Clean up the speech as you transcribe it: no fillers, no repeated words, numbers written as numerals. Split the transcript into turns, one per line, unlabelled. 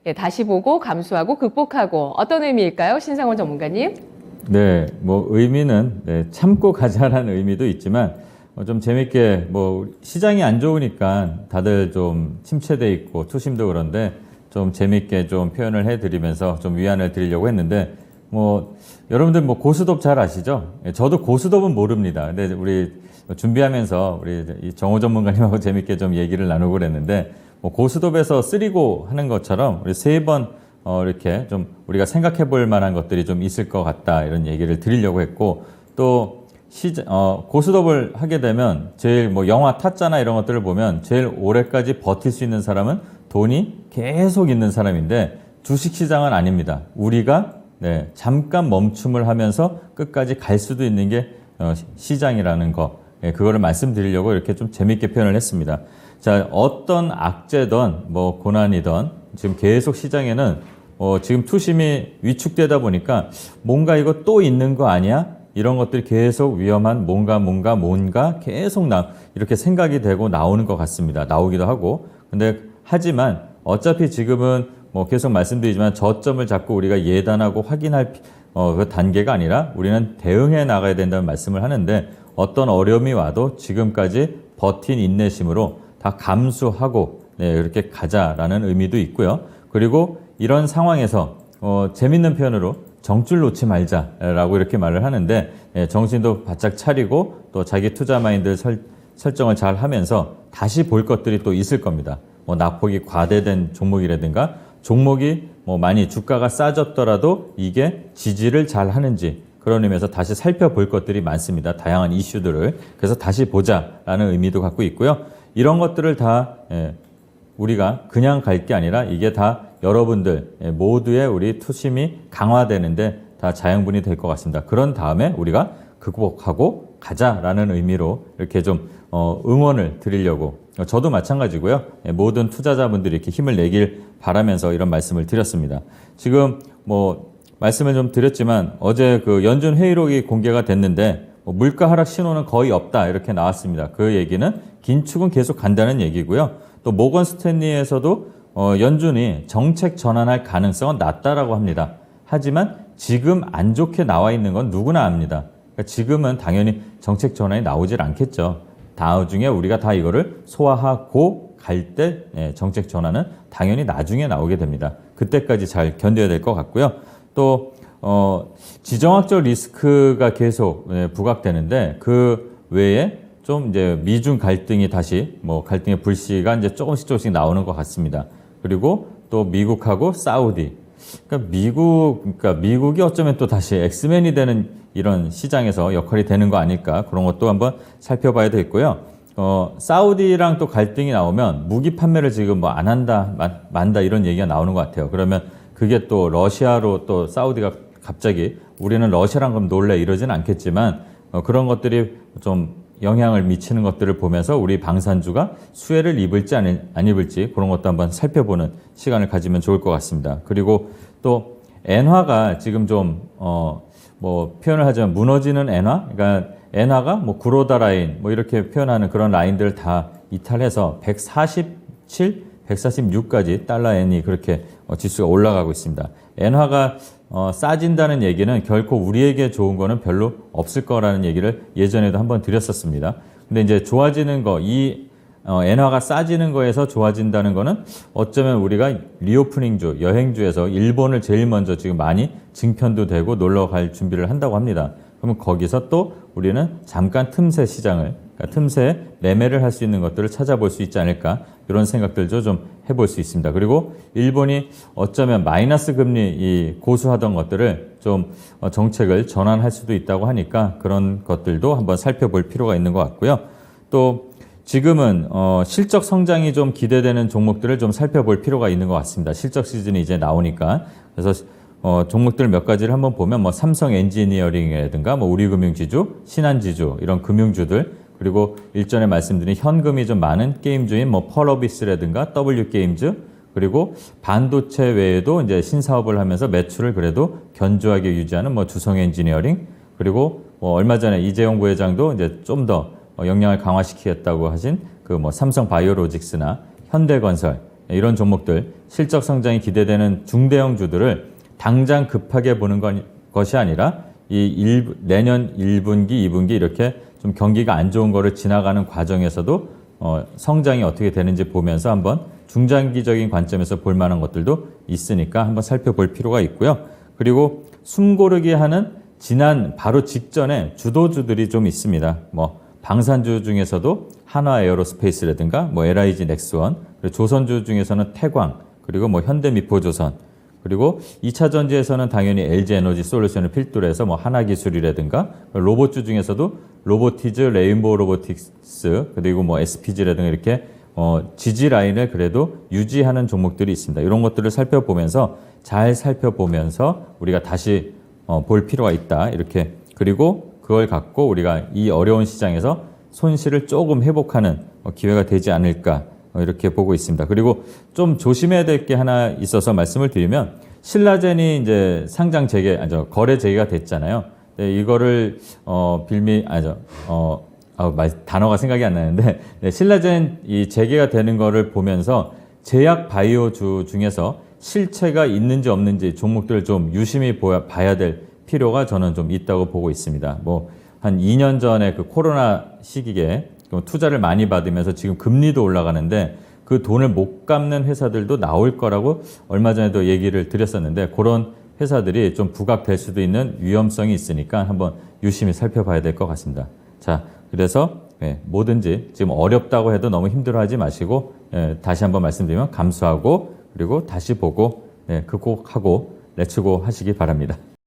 예, 다시 보고 감수하고 극복하고 어떤 의미일까요? 신상원 전문가님.
네, 뭐 의미는 참고 가자라는 의미도 있지만 좀 재밌게 뭐 시장이 안 좋으니까 다들 좀 침체돼 있고 투심도 그런데 좀 재밌게 좀 표현을 해드리면서 좀 위안을 드리려고 했는데 뭐 여러분들 뭐 고스톱 잘 아시죠? 저도 고스톱은 모릅니다. 근데 우리 준비하면서 우리 이 정호 전문가님하고 재밌게 좀 얘기를 나누고 그랬는데 뭐 고스톱에서 쓰리고 하는 것처럼 우리 세 번 이렇게 좀 우리가 생각해 볼 만한 것들이 좀 있을 것 같다 이런 얘기를 드리려고 했고 또 고스톱을 하게 되면 제일 뭐 영화 타짜나 이런 것들을 보면 제일 오래까지 버틸 수 있는 사람은 돈이 계속 있는 사람인데 주식시장은 아닙니다. 우리가 잠깐 멈춤을 하면서 끝까지 갈 수도 있는 게 시장이라는 거 그거를 말씀드리려고 이렇게 좀 재밌게 표현을 했습니다. 자, 어떤 악재든 뭐 고난이든 지금 계속 시장에는 지금 투심이 위축되다 보니까 뭔가 이거 또 있는 거 아니야? 이런 것들이 계속 위험한 뭔가 계속 이렇게 생각이 되고 나오는 것 같습니다. 나오기도 하고. 근데 하지만 어차피 지금은 뭐 계속 말씀드리지만 저점을 잡고 우리가 예단하고 확인할 그 단계가 아니라 우리는 대응해 나가야 된다는 말씀을 하는데 어떤 어려움이 와도 지금까지 버틴 인내심으로 다 감수하고 이렇게 가자라는 의미도 있고요. 그리고 이런 상황에서 재밌는 표현으로 정줄 놓지 말자라고 이렇게 말을 하는데 정신도 바짝 차리고 또 자기 투자 마인드 설정을 잘 하면서 다시 볼 것들이 또 있을 겁니다. 뭐 낙폭이 과대된 종목이라든가 종목이 뭐 많이 주가가 싸졌더라도 이게 지지를 잘 하는지 그런 의미에서 다시 살펴볼 것들이 많습니다. 다양한 이슈들을. 그래서 다시 보자라는 의미도 갖고 있고요. 이런 것들을 다 우리가 그냥 갈 게 아니라 이게 다 여러분들 모두의 우리 투심이 강화되는데 다 자양분이 될 것 같습니다. 그런 다음에 우리가 극복하고 가자라는 의미로 이렇게 좀 응원을 드리려고 저도 마찬가지고요. 모든 투자자분들이 이렇게 힘을 내길 바라면서 이런 말씀을 드렸습니다. 지금 뭐 말씀을 좀 드렸지만 어제 그 연준 회의록이 공개가 됐는데 물가 하락 신호는 거의 없다 이렇게 나왔습니다. 그 얘기는 긴축은 계속 간다는 얘기고요. 또 모건 스탠리에서도 연준이 정책 전환할 가능성은 낮다라고 합니다. 하지만 지금 안 좋게 나와 있는 건 누구나 압니다. 그러니까 지금은 당연히 정책 전환이 나오질 않겠죠. 나중에 우리가 다 이거를 소화하고 갈 때 정책 전환은 당연히 나중에 나오게 됩니다. 그때까지 잘 견뎌야 될 것 같고요. 또 지정학적 리스크가 계속 부각되는데 그 외에 좀 이제 미중 갈등이 다시 뭐 갈등의 불씨가 이제 조금씩 나오는 것 같습니다. 그리고 또 미국하고 사우디. 그러니까 미국이 어쩌면 또 다시 엑스맨이 되는 이런 시장에서 역할이 되는 거 아닐까 그런 것도 한번 살펴봐야 되겠고요. 사우디랑 또 갈등이 나오면 무기 판매를 지금 뭐 안 한다, 만다 이런 얘기가 나오는 것 같아요. 그러면 그게 또 러시아로 또 사우디가 갑자기 우리는 러시아랑 그럼 놀래 이러진 않겠지만 그런 것들이 좀 영향을 미치는 것들을 보면서 우리 방산주가 수혜를 입을지 안 입을지 그런 것도 한번 살펴보는 시간을 가지면 좋을 것 같습니다. 그리고 또 엔화가 지금 좀 뭐 표현을 하자면 무너지는 엔화, 그러니까 엔화가 뭐 구로다 라인 뭐 이렇게 표현하는 그런 라인들을 다 이탈해서 147, 146까지 달러 엔이 그렇게 지수가 올라가고 있습니다. 엔화가 싸진다는 얘기는 결코 우리에게 좋은 거는 별로 없을 거라는 얘기를 예전에도 한번 드렸었습니다. 근데 이제 좋아지는 거, 엔화가 싸지는 거에서 좋아진다는 거는 어쩌면 우리가 리오프닝주, 여행주에서 일본을 제일 먼저 지금 많이 증편도 되고 놀러 갈 준비를 한다고 합니다. 그러면 거기서 또 우리는 잠깐 틈새 시장을, 그러니까 틈새에 매매를 할 수 있는 것들을 찾아볼 수 있지 않을까 이런 생각들도 좀 해볼 수 있습니다. 그리고 일본이 어쩌면 마이너스 금리 고수하던 것들을 좀 정책을 전환할 수도 있다고 하니까 그런 것들도 한번 살펴볼 필요가 있는 것 같고요. 또 지금은 실적 성장이 좀 기대되는 종목들을 좀 살펴볼 필요가 있는 것 같습니다. 실적 시즌이 이제 나오니까. 그래서 종목들 몇 가지를 한번 보면 뭐 삼성 엔지니어링이라든가 뭐 우리금융지주, 신한지주 이런 금융주들 그리고 일전에 말씀드린 현금이 좀 많은 게임주인 뭐 펄어비스라든가 W게임즈 그리고 반도체 외에도 이제 신사업을 하면서 매출을 그래도 견조하게 유지하는 뭐 주성 엔지니어링 그리고 뭐 얼마 전에 이재용 부회장도 이제 좀 더 역량을 강화시키겠다고 하신 그 뭐 삼성 바이오로직스나 현대건설 이런 종목들 실적 성장이 기대되는 중대형 주들을 당장 급하게 보는 것이 아니라 내년 1분기, 2분기 이렇게 좀 경기가 안 좋은 거를 지나가는 과정에서도 성장이 어떻게 되는지 보면서 한번 중장기적인 관점에서 볼 만한 것들도 있으니까 한번 살펴볼 필요가 있고요. 그리고 숨고르기 하는 지난 바로 직전에 주도주들이 좀 있습니다. 뭐 방산주 중에서도 한화에어로스페이스라든가 뭐 LIG 넥스원, 그리고 조선주 중에서는 태광, 그리고 뭐 현대미포조선, 그리고 2차 전지에서는 당연히 LG에너지 솔루션을 필두로 해서 뭐 하나기술이라든가 로봇주 중에서도 로보티즈, 레인보우 로보틱스, 그리고 뭐 SPG라든가 이렇게 지지 라인을 그래도 유지하는 종목들이 있습니다. 이런 것들을 잘 살펴보면서 우리가 다시 볼 필요가 있다. 이렇게. 그리고 그걸 갖고 우리가 이 어려운 시장에서 손실을 조금 회복하는 기회가 되지 않을까 이렇게 보고 있습니다. 그리고 좀 조심해야 될 게 하나 있어서 말씀을 드리면 신라젠이 이제 거래 재개가 됐잖아요. 네, 이거를 단어가 생각이 안 나는데 네, 신라젠 이 재개가 되는 거를 보면서 제약 바이오주 중에서 실체가 있는지 없는지 종목들을 좀 유심히 봐야 될 필요가 저는 좀 있다고 보고 있습니다. 뭐 한 2년 전에 그 코로나 시기에 투자를 많이 받으면서 지금 금리도 올라가는데 그 돈을 못 갚는 회사들도 나올 거라고 얼마 전에도 얘기를 드렸었는데 그런 회사들이 좀 부각될 수도 있는 위험성이 있으니까 한번 유심히 살펴봐야 될 것 같습니다. 자, 그래서 뭐든지 지금 어렵다고 해도 너무 힘들어하지 마시고 다시 한번 말씀드리면 감수하고 그리고 다시 보고 극복하고 렛츠고 하시기 바랍니다.